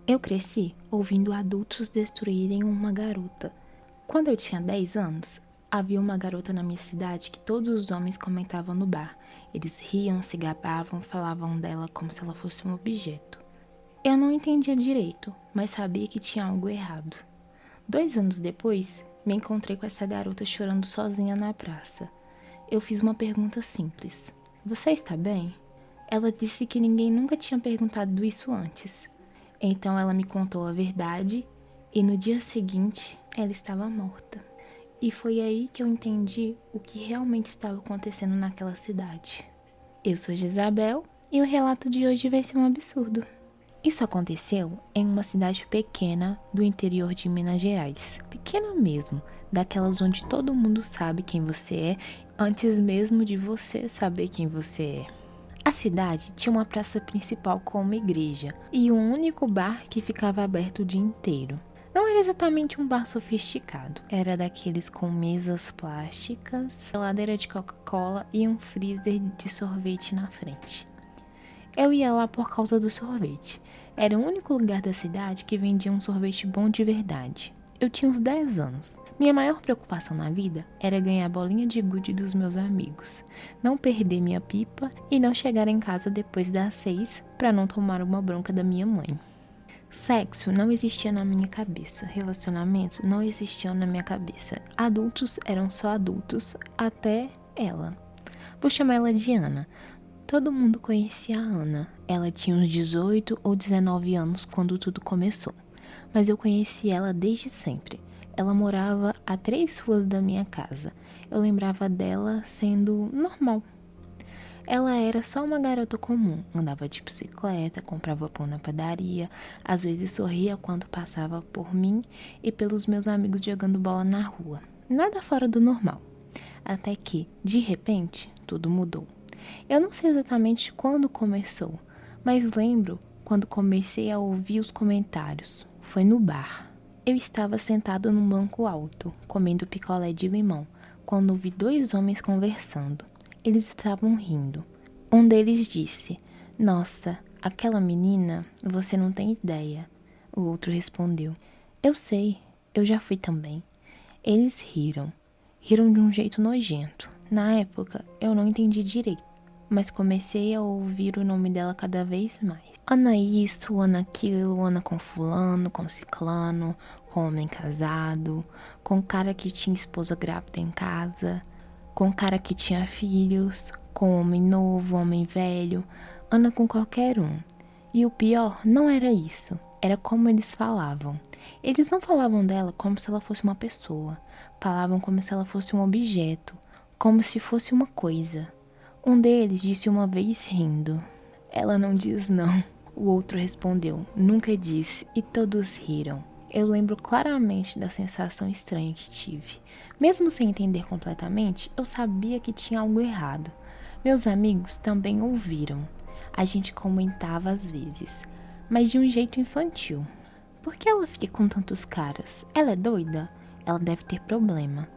Eu cresci ouvindo adultos destruírem uma garota. Quando eu tinha 10 anos, havia uma garota na minha cidade que todos os homens comentavam no bar. Eles riam, se gabavam, falavam dela como se ela fosse um objeto. Eu não entendia direito, mas sabia que tinha algo errado. 2 anos depois, me encontrei com essa garota chorando sozinha na praça. Eu fiz uma pergunta simples: "Você está bem?" Ela disse que ninguém nunca tinha perguntado isso antes. Então ela me contou a verdade e no dia seguinte ela estava morta. E foi aí que eu entendi o que realmente estava acontecendo naquela cidade. Eu sou Gisabel e o relato de hoje vai ser um absurdo. Isso aconteceu em uma cidade pequena do interior de Minas Gerais. Pequena mesmo, daquelas onde todo mundo sabe quem você é antes mesmo de você saber quem você é. A cidade tinha uma praça principal com uma igreja e um único bar que ficava aberto o dia inteiro. Não era exatamente um bar sofisticado, era daqueles com mesas plásticas, geladeira de Coca-Cola e um freezer de sorvete na frente. Eu ia lá por causa do sorvete. Era o único lugar da cidade que vendia um sorvete bom de verdade. Eu tinha uns 10 anos. Minha maior preocupação na vida era ganhar a bolinha de gude dos meus amigos, não perder minha pipa e não chegar em casa depois das 6 para não tomar uma bronca da minha mãe. Sexo não existia na minha cabeça, relacionamentos não existiam na minha cabeça. Adultos eram só adultos, até ela. Vou chamar ela de Ana. Todo mundo conhecia a Ana. Ela tinha uns 18 ou 19 anos quando tudo começou. Mas eu conheci ela desde sempre. Ela morava a 3 ruas da minha casa. Eu lembrava dela sendo normal. Ela era só uma garota comum. Andava de bicicleta, comprava pão na padaria, às vezes sorria quando passava por mim e pelos meus amigos jogando bola na rua. Nada fora do normal. Até que, de repente, tudo mudou. Eu não sei exatamente quando começou, mas lembro quando comecei a ouvir os comentários. Foi no bar. Eu estava sentado num banco alto, comendo picolé de limão, quando ouvi 2 homens conversando. Eles estavam rindo. Um deles disse: "Nossa, aquela menina, você não tem ideia." O outro respondeu: "Eu sei, eu já fui também." Eles riram. Riram de um jeito nojento. Na época, eu não entendi direito, mas comecei a ouvir o nome dela cada vez mais. Ana isso, Ana aquilo, Ana com fulano, com ciclano, com homem casado, com cara que tinha esposa grávida em casa, com cara que tinha filhos, com homem novo, homem velho, Ana com qualquer um. E o pior não era isso, era como eles falavam. Eles não falavam dela como se ela fosse uma pessoa, falavam como se ela fosse um objeto, como se fosse uma coisa. Um deles disse uma vez rindo: "Ela não diz não." O outro respondeu: "Nunca disse." E todos riram. Eu lembro claramente da sensação estranha que tive. Mesmo sem entender completamente, eu sabia que tinha algo errado. Meus amigos também ouviram. A gente comentava às vezes, mas de um jeito infantil. "Por que ela fica com tantos caras? Ela é doida? Ela deve ter problema."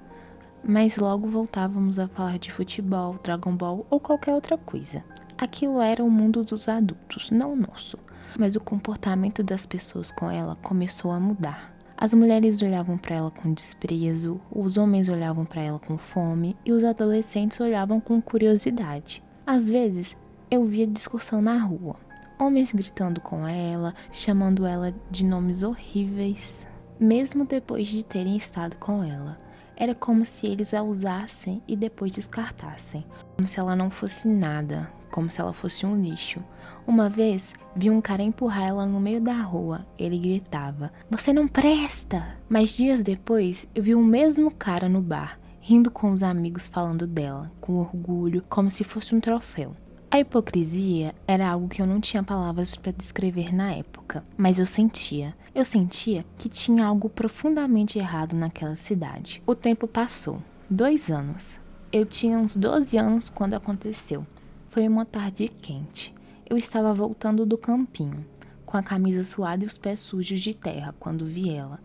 Mas logo voltávamos a falar de futebol, Dragon Ball ou qualquer outra coisa. Aquilo era o mundo dos adultos, não o nosso. Mas o comportamento das pessoas com ela começou a mudar. As mulheres olhavam para ela com desprezo, os homens olhavam para ela com fome e os adolescentes olhavam com curiosidade. Às vezes, eu via discussão na rua. Homens gritando com ela, chamando ela de nomes horríveis, mesmo depois de terem estado com ela. Era como se eles a usassem e depois descartassem, como se ela não fosse nada, como se ela fosse um lixo. Uma vez, vi um cara empurrar ela no meio da rua. Ele gritava: "Você não presta!" Mas dias depois, eu vi o mesmo cara no bar, rindo com os amigos falando dela, com orgulho, como se fosse um troféu. A hipocrisia era algo que eu não tinha palavras para descrever na época, mas eu sentia. Eu sentia que tinha algo profundamente errado naquela cidade. O tempo passou. 2 anos. Eu tinha uns 12 anos quando aconteceu. Foi uma tarde quente. Eu estava voltando do campinho, com a camisa suada e os pés sujos de terra, quando vi ela.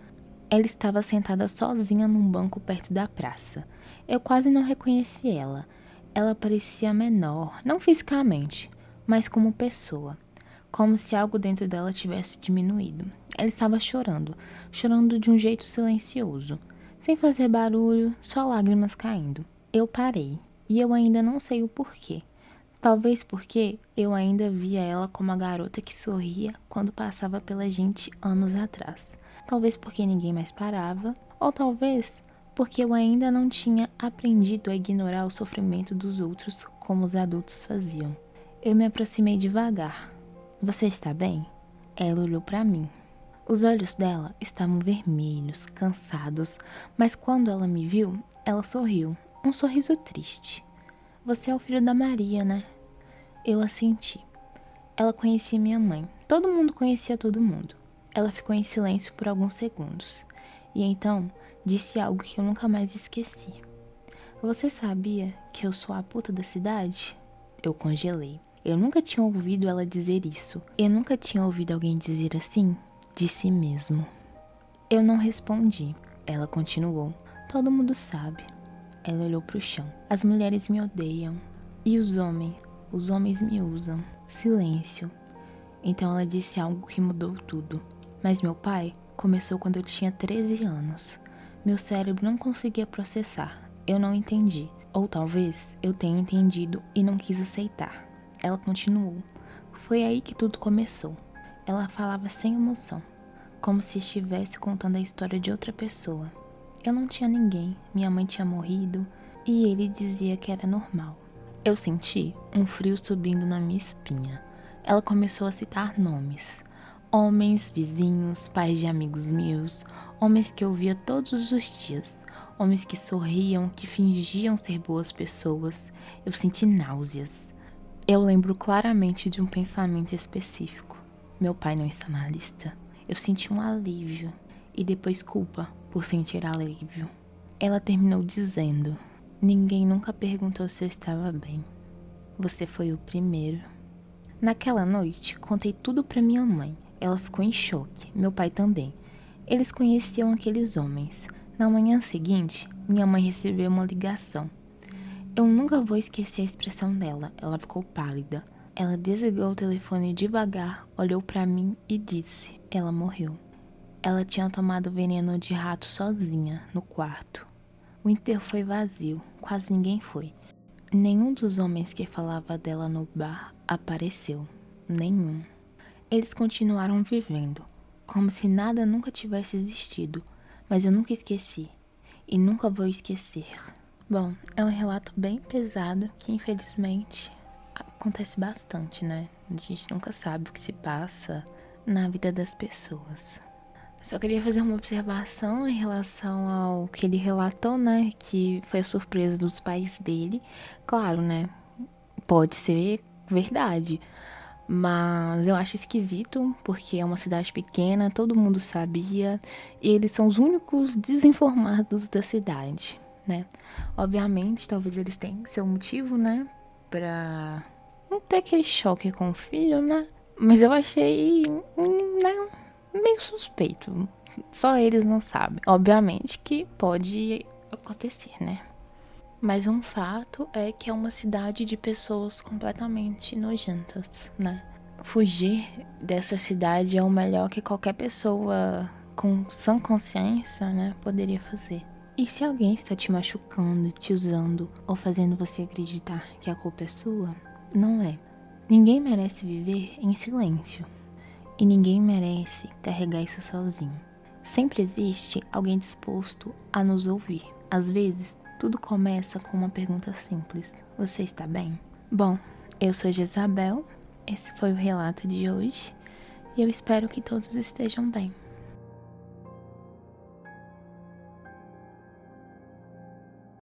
Ela estava sentada sozinha num banco perto da praça. Eu quase não reconheci ela. Ela parecia menor, não fisicamente, mas como pessoa. como se algo dentro dela tivesse diminuído. Ela estava chorando, chorando de um jeito silencioso, sem fazer barulho, só lágrimas caindo. Eu parei, e eu ainda não sei o porquê. Talvez porque eu ainda via ela como a garota que sorria quando passava pela gente anos atrás. Talvez porque ninguém mais parava, ou talvez porque eu ainda não tinha aprendido a ignorar o sofrimento dos outros como os adultos faziam. Eu me aproximei devagar. Você está bem? Ela olhou para mim. Os olhos dela estavam vermelhos, cansados, mas quando ela me viu, ela sorriu, um sorriso triste. Você é o filho da Maria, né? Eu assenti. Ela conhecia minha mãe. Todo mundo conhecia todo mundo. Ela ficou em silêncio por alguns segundos. E então, disse algo que eu nunca mais esqueci. Você sabia que eu sou a puta da cidade? Eu congelei. Eu nunca tinha ouvido ela dizer isso. Eu nunca tinha ouvido alguém dizer assim de si mesmo. Eu não respondi. Ela continuou. Todo mundo sabe. Ela olhou para o chão. As mulheres me odeiam. E os homens? Os homens me usam. Silêncio. Então ela disse algo que mudou tudo. Mas meu pai começou quando eu tinha 13 anos. Meu cérebro não conseguia processar. Eu não entendi. Ou talvez eu tenha entendido e não quis aceitar. Ela continuou. Foi aí que tudo começou. Ela falava sem emoção, como se estivesse contando a história de outra pessoa. Eu não tinha ninguém, minha mãe tinha morrido e ele dizia que era normal. Eu senti um frio subindo na minha espinha. Ela começou a citar nomes. Homens, vizinhos, pais de amigos meus, homens que eu via todos os dias, homens que sorriam, que fingiam ser boas pessoas. Eu senti náuseas. Eu lembro claramente de um pensamento específico. Meu pai não está na lista. Eu senti um alívio e depois culpa por sentir alívio. Ela terminou dizendo: ninguém nunca perguntou se eu estava bem. Você foi o primeiro. Naquela noite, contei tudo para minha mãe. Ela ficou em choque, meu pai também. Eles conheciam aqueles homens. Na manhã seguinte, minha mãe recebeu uma ligação. Eu nunca vou esquecer a expressão dela. Ela ficou pálida. Ela desligou o telefone devagar, olhou para mim e disse: ela morreu. Ela tinha tomado veneno de rato sozinha, no quarto. O enterro foi vazio, quase ninguém foi. Nenhum dos homens que falava dela no bar apareceu. Nenhum. Eles continuaram vivendo, como se nada nunca tivesse existido, mas eu nunca esqueci. E nunca vou esquecer. Bom, é um relato bem pesado que infelizmente acontece bastante, né? A gente nunca sabe o que se passa na vida das pessoas. Só queria fazer uma observação em relação ao que ele relatou, né? Que foi a surpresa dos pais dele. Claro, né? Pode ser verdade. Mas eu acho esquisito, porque é uma cidade pequena, todo mundo sabia. E eles são os únicos desinformados da cidade, né? Obviamente, talvez eles tenham seu motivo, né? Pra não ter aquele choque com o filho, né? Mas eu achei, né, meio suspeito. Só eles não sabem. Obviamente que pode acontecer, né? Mas um fato é que é uma cidade de pessoas completamente nojentas, né? Fugir dessa cidade é o melhor que qualquer pessoa com sã consciência, né, poderia fazer. E se alguém está te machucando, te usando ou fazendo você acreditar que a culpa é sua, não é. Ninguém merece viver em silêncio. E ninguém merece carregar isso sozinho. Sempre existe alguém disposto a nos ouvir. Às vezes, tudo começa com uma pergunta simples: você está bem? Bom, eu sou Jezabel, esse foi o relato de hoje e eu espero que todos estejam bem.